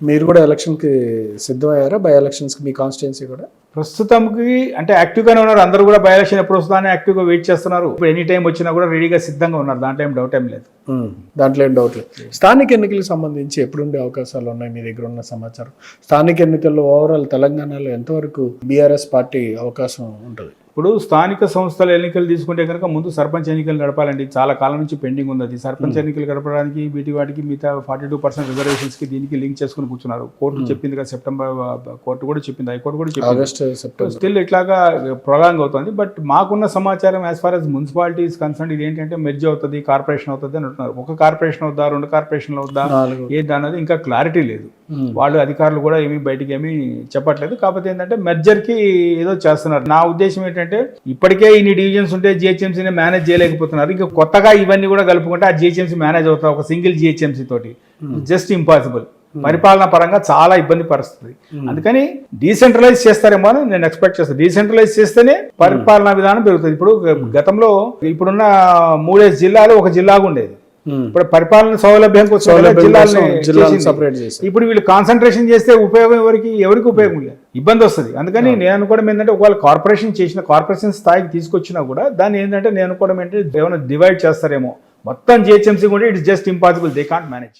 మీరు కూడా ఎలక్షన్కి సిద్ధమయ్యారా? బై ఎలక్షన్స్కి మీ కాన్స్టిట్యున్సీ కూడా? ప్రస్తుతంకి అంటే యాక్టివ్గానే ఉన్నారు. అందరూ కూడా బై ఎలక్షన్ ఎప్పుడు వస్తుందని యాక్టివ్గా వెయిట్ చేస్తున్నారు. ఇప్పుడు ఎనీ టైం వచ్చినా కూడా రెడీగా సిద్ధంగా ఉన్నారు. దాంట్లో ఏం డౌట్ ఏం లేదు. దాంట్లో ఏం డౌట్ లేదు. స్థానిక ఎన్నికలకు సంబంధించి ఎప్పుడుండే అవకాశాలు ఉన్నాయి మీ దగ్గర ఉన్న సమాచారం? స్థానిక ఎన్నికల్లో ఓవరాల్ తెలంగాణలో ఎంతవరకు బీఆర్ఎస్ పార్టీ అవకాశం ఉంటుంది? ఇప్పుడు స్థానిక సంస్థల ఎన్నికలు తీసుకుంటే కనుక ముందు సర్పంచ్ ఎన్నికలు గడపాలండి. చాలా కాలం నుంచి పెండింగ్ ఉంది అది. సర్పంచ్ ఎన్నికలు గడపడానికి వీటి వాటికి మిగతా 42% రిజర్వేషన్స్కి దీనికి లింక్ చేసుకుని కూర్చున్నారు. కోర్టు చెప్పింది కదా, సెప్టెంబర్ కోర్టు కూడా చెప్పింది, హైకోర్టు కూడా చెప్పింది. ఆగస్ట్ సెప్టెంబర్ స్టిల్ ఇట్లాగా ప్రొలాంగ్ అవుతుంది. బట్ మాకున్న సమాచారం as far as municipality is concern ఇది ఏంటంటే మెర్జ్ అవుతుంది, కార్పొరేషన్ అవుతుంది అని అంటున్నారు. ఒక కార్పొరేషన్ అవుద్దా, 2 కార్పొరేషన్లు అవుద్దా, ఏంటి అన్నది ఇంకా క్లారిటీ లేదు. వాళ్ళు అధికారులు కూడా ఏమీ బయటికి ఏమీ చెప్పట్లేదు. కాకపోతే ఏంటంటే మెర్జర్కి ఏదో చేస్తున్నారు. నా ఉద్దేశం ఏంటంటే ఇప్పటికే ఇన్ని డివిజన్స్ ఉంటే జిహెచ్ఎంసీని మేనేజ్ చేయలేకపోతున్నారు. ఇంకా కొత్తగా ఇవన్నీ కూడా కలుపుకుంటే ఆ జిహెచ్ఎంసీ మేనేజ్ అవుతారు ఒక సింగిల్ జిహెచ్ఎంసీ తోటి. Just impossible. పరిపాలన పరంగా చాలా ఇబ్బంది పరుస్తుంది. అందుకని డీసెంట్రలైజ్ చేస్తారేమో అని నేను ఎక్స్పెక్ట్ చేస్తాను. డీసెంట్రలైజ్ చేస్తేనే పరిపాలనా విధానం పెరుగుతుంది. ఇప్పుడు గతంలో ఇప్పుడున్న 3 జిల్లాలు ఒక జిల్లాగా ఉండేది. ఇప్పుడు పరిపాలన సౌలభ్యం కోసం జిల్లాలను సపరేట్ చేసి ఇప్పుడు వీళ్ళు కాన్సన్ట్రేషన్ చేస్తే ఉపయోగం ఎవరికి ఉపయోగం లేదు, ఇబ్బంది వస్తుంది. అందుకని నేను అనుకోవడం ఏంటంటే ఒకవేళ కార్పొరేషన్ స్థాయికి తీసుకొచ్చినా కూడా దాన్ని ఏంటంటే నేను అనుకోవడం ఏంటంటే ఏమైనా డివైడ్ చేస్తారేమో. మొత్తం జిహెచ్ఎంసీ కూడా it's just impossible, they can't manage.